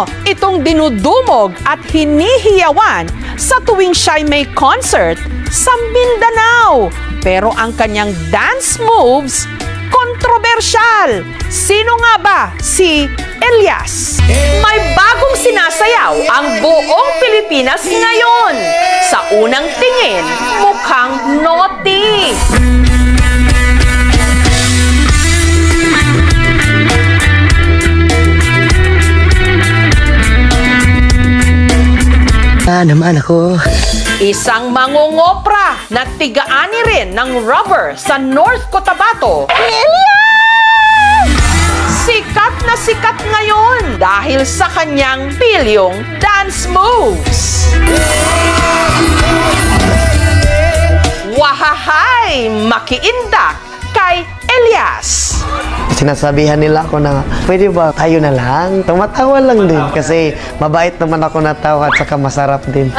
nyo itong dinudumog at hinihiyawan sa tuwing siya'y may concert sa Mindanao. Pero ang kanyang dance moves, kontrobersyal. Sino nga ba si Elias? May bagong sinasayaw ang buong Pilipinas ngayon. Sa unang tingin, mukhang naughty. Naman ako. Isang mangungopra na tigaani rin ng rubber sa North Cotabato. Elias! Sikat ngayon dahil sa kanyang pilyong dance moves. Wahahay! Makiindak kay Elias. Sinasabihan nila ako na, pwede ba tayo na lang? Tumatawa lang din kasi mabait naman ako natawa at saka masarap din.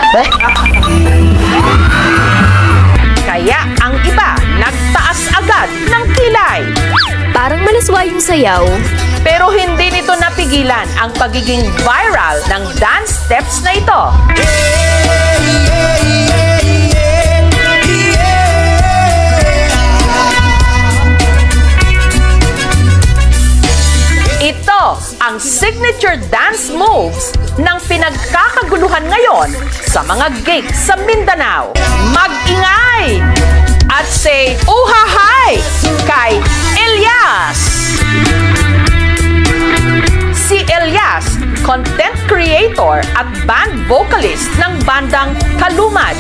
Kaya ang iba nagtaas agad ng kilay. Parang malaswa yung sayaw. Pero hindi nito napigilan ang pagiging viral ng dance steps na ito. Ito ang signature dance moves ng pinagkakaguluhan ngayon sa mga gigs sa Mindanao. Mag-ingay at say uhahay kay Elias! Si Elias, content creator at band vocalist ng bandang Kalumad.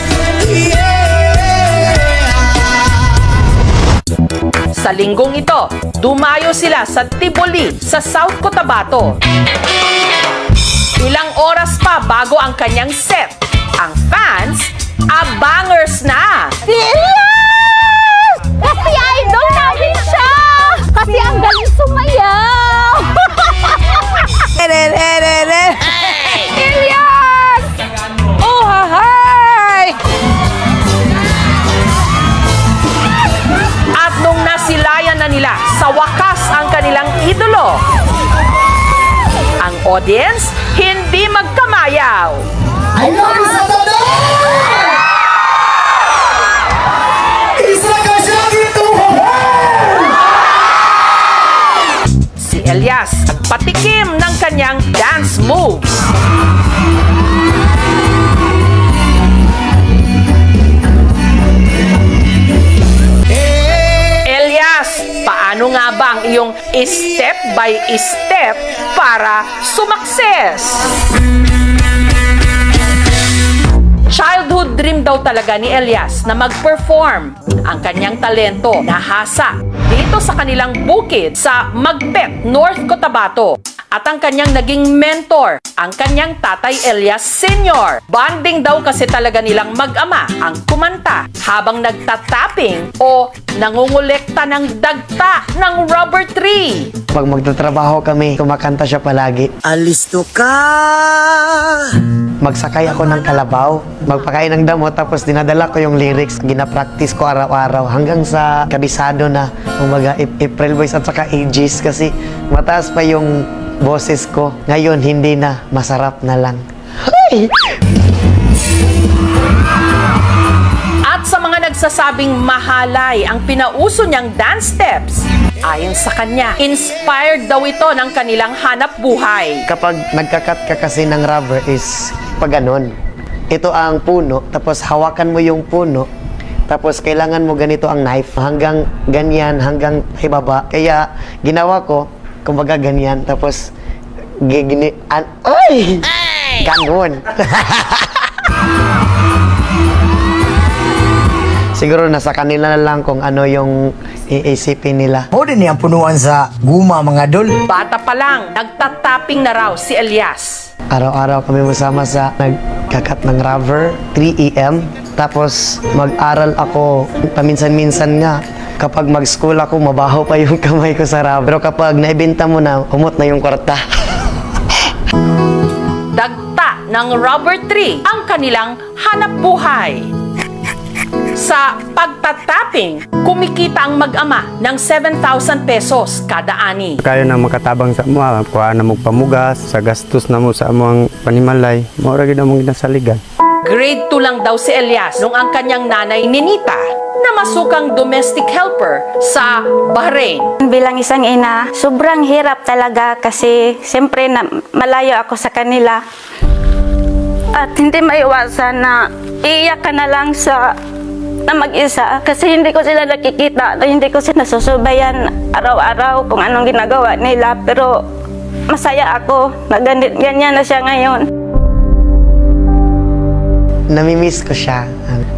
Sa linggong ito, dumayo sila sa Tiboli sa South Cotabato. Ilang oras pa bago ang kanyang set. Ang fans, abangers na! Si Elias! Kasi idol namin siya! Kasi ang galing sumayaw! Elias! Oh, hahay! At nung nasilayan na nila sa wakas ang kanilang idolo, ang audience hindi magkamayaw. I love you, Saturday! Si Elias patikim ng kanyang dance moves. Elias, paano nga ba ang iyong step by step para sumakses? Childhood dream daw talaga ni Elias na mag-perform. Ang kanyang talento nahasa dito sa kanilang bukid sa Magpet, North Cotabato. At ang kanyang naging mentor, ang kanyang tatay Elias Sr. Bonding daw kasi talaga nilang mag-ama ang kumanta habang nagtatapping o nangungulekta ng dagta ng rubber tree. Pag magtatrabaho kami, kumakanta siya palagi. Alisto ka! Magsakay ako ng kalabaw, magpakain ng damo, tapos dinadala ko yung lyrics. Ginapractice ko araw-araw hanggang sa kabisado na. Umaga, April Boys at saka Aegis kasi mataas pa yung boses ko. Ngayon, hindi na. Masarap na lang. Ay! At sa mga nagsasabing mahalay ang pinauso niyang dance steps, ayon sa kanya, inspired daw ito ng kanilang hanap buhay. Kapag nagkakat ka kasi ng rubber is pag ganon. Ito ang puno, tapos hawakan mo yung puno, tapos kailangan mo ganito ang knife, hanggang ganyan, hanggang ibaba. Kaya ginawa ko, kumbaga ganyan, tapos ay! Ganon! Siguro nasa kanila na lang kung ano yung iisipin nila. O din yung punuan sa guma, mga dol. Bata pa lang, nagtatapping na raw si Elias. Araw-araw kami masama sa nagkakat ng rubber, 3 AM. Tapos mag-aral ako paminsan-minsan nga. Kapag mag-school ako, mabaho pa yung kamay ko sa rubber. Pero kapag naibenta mo na, humot na yung kwarta. Dagta ng rubber tree ang kanilang hanap buhay. Sa pagtatapping, kumikita ang mag-ama ng 7,000 pesos kada ani. Kayo na makatabang sa mga, kuha na mo pamugas, sa gastos na mo sa among panimalay, maura gid among ginasaligan. Grade 2 lang daw si Elias nung ang kanyang nanay Ninita na masukang domestic helper sa Bahrain. Bilang isang ina, sobrang hirap talaga kasi siyempre na malayo ako sa kanila. At hindi maiwasan na iiyak ka na lang na mag-isa kasi hindi ko sila nakikita, hindi ko sila nasusubayan araw-araw kung anong ginagawa nila. Pero masaya ako na ganyan na siya ngayon. Namimiss ko siya.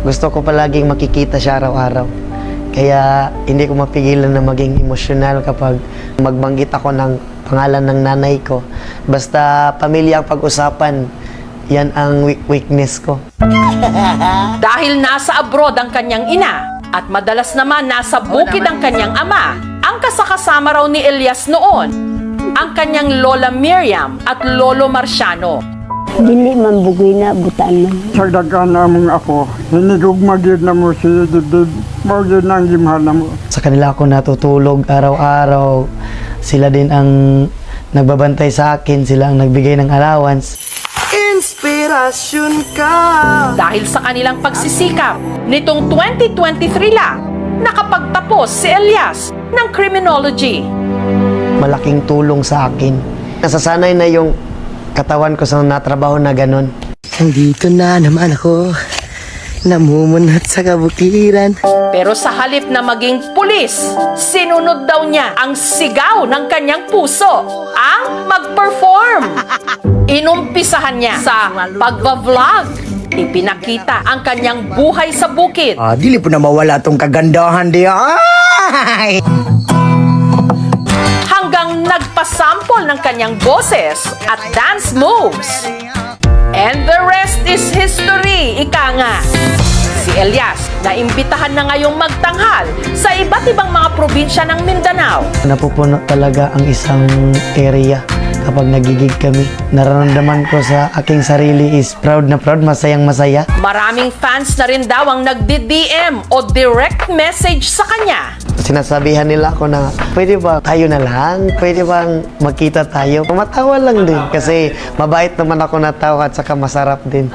Gusto ko palaging makikita siya araw-araw. Kaya hindi ko mapigilan na maging emosyonal kapag magbanggit ako ng pangalan ng nanay ko. Basta pamilya ang pag-usapan, yan ang weakness ko. Dahil nasa abroad ang kanyang ina at madalas naman nasa bukid ang kanyang ama, ang kasakasama raw ni Elias noon, ang kanyang Lola Miriam at Lolo Marciano. Dili man bugoy na butaan man. Sagdagan na mong ako, hinigugmagid na mo si Didid, magid na ang gimahal na mo. Sa kanila ako natutulog araw-araw. Sila din ang nagbabantay sa akin, sila ang nagbigay ng allowance. Inspirasyon ka! Dahil sa kanilang pagsisikap, nitong 2023 lang, nakapagtapos si Elias ng criminology. Malaking tulong sa akin. Nasasanay na yung katawan ko sa natrabaho na ganun. Nandito na naman ako, namumunat sa kabutiran. Pero sa halip na maging pulis, sinunod daw niya ang sigaw ng kanyang puso, ang mag-perform. Inumpisahan niya sa pagba-vlog. Ipinakita ang kanyang buhay sa bukid. Dili po na mawala tong kagandahan di. Ay! Hanggang nagpasample ng kanyang boses at dance moves. And the rest is history, ika nga. Si Elias na imbitahan na ngayong magtanghal sa iba't ibang mga probinsya ng Mindanao. Napupuno talaga ang isang area kapag nagigig kami. Nararamdaman ko sa aking sarili is proud na proud, masayang masaya. Maraming fans na rin daw ang nagdi-DM o direct message sa kanya. Sinasabihan nila ako na, pwede ba tayo na lang? Pwede bang magkita tayo? Matawa lang din kasi mabait naman ako na tao at saka masarap din.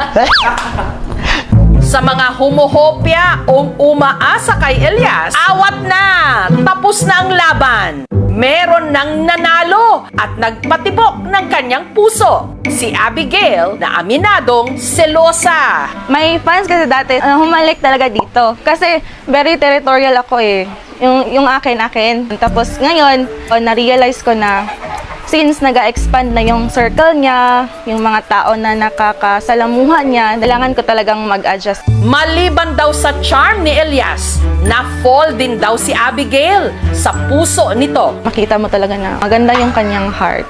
Sa mga humuhopya o umaasa kay Elias, awat na! Tapos na ang laban! Meron nang nanalo at nagpatibok ng kanyang puso. Si Abigail na aminadong selosa. May fans kasi dati, humalik talaga dito. Kasi very territorial ako eh. Yung akin. Tapos ngayon, na-realize ko na since nag-expand na yung circle niya, yung mga tao na nakakasalamuha niya, kailangan ko talagang mag-adjust. Maliban daw sa charm ni Elias, na-fall din daw si Abigail sa puso nito. Makita mo talaga na maganda yung kanyang heart.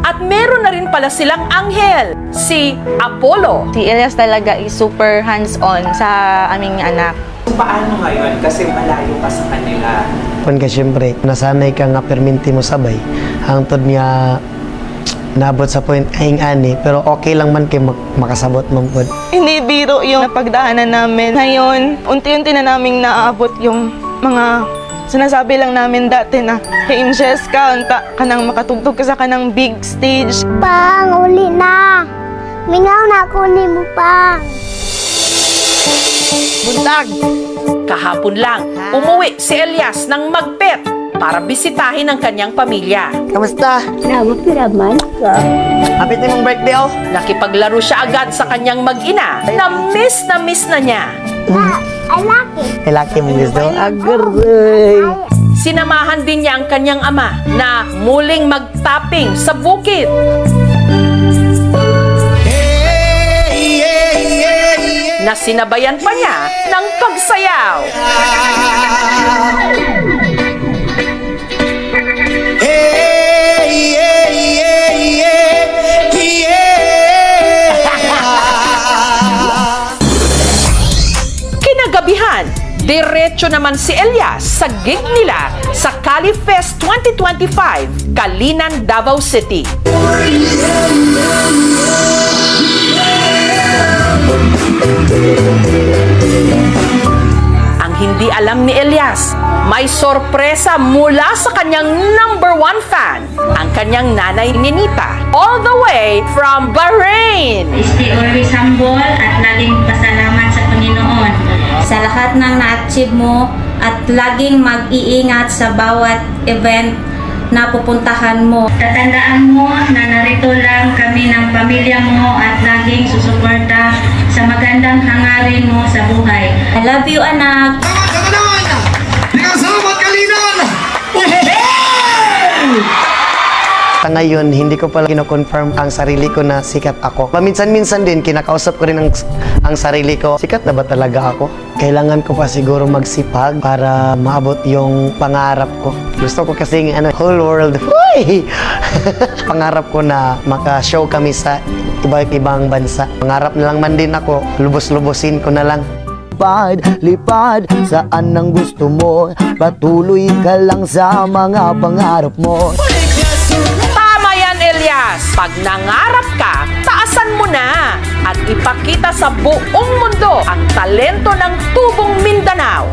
At meron na rin pala silang anghel, si Apollo. Si Elias talaga is super hands-on sa aming anak. Paano ngayon? Kasi malayo ka sa kanila. Ka siyempre, nasanay ka nga perminti mo sabay. Hangtod niya nabot sa point aing ani, pero okay lang man kay makasabot man pod. Hindi biro yung napagdaanan namin. Ngayon, unti-unti na naming naaabot yung mga sinasabi lang namin dati na, hey, Jessica, unta ka nang makatugtog ka sa kanang big stage. Pang, uli na. Mingaw na ako ni mo, Pang. Buntag! Kahapon lang, umuwi si Elias ng Magpet para bisitahin ang kanyang pamilya. Kamusta? Napapiraman ka. Happy mong birthday oh! Nakipaglaro siya agad sa kanyang mag-ina na miss na niya. I like it. Ilaki mong gusto? Agaray! Sinamahan din niya ang kanyang ama na muling mag-tapping sa bukid. Na sinabayan pa niya ng pagsayaw. Kinagabihan, diretso naman si Elias sa gig nila sa Cali Fest 2025, Kalinan, Davao City. hindi alam ni Elias, may sorpresa mula sa kanyang #1 fan, ang kanyang nanay Ninita, all the way from Bahrain. Stay always humble at laging pasalamat sa Panginoon sa lahat ng na-achieve mo at laging mag-iingat sa bawat event na pupuntahan mo. Tatandaan mo na narito lang kami ng pamilya mo at laging susuporta sa magandang hangarin mo sa buhay. I love you, anak! Ngayon, hindi ko pala kino-confirm ang sarili ko na sikat ako. Paminsan-minsan din, kinakausap ko rin ang sarili ko. Sikat na ba talaga ako? Kailangan ko pa siguro magsipag para maabot yung pangarap ko. Gusto ko kasing whole world. Uy! Pangarap ko na maka-show kami sa iba't ibang bansa. Pangarap na lang man din ako, lubos-lubosin ko na lang. Lipad, saan ang gusto mo? Patuloy ka lang sa mga pangarap mo. Tama yan, Elias! Pag nangarap ka, taasan mo na at ipakita sa buong mundo ang talento ng Tubong Mindanao.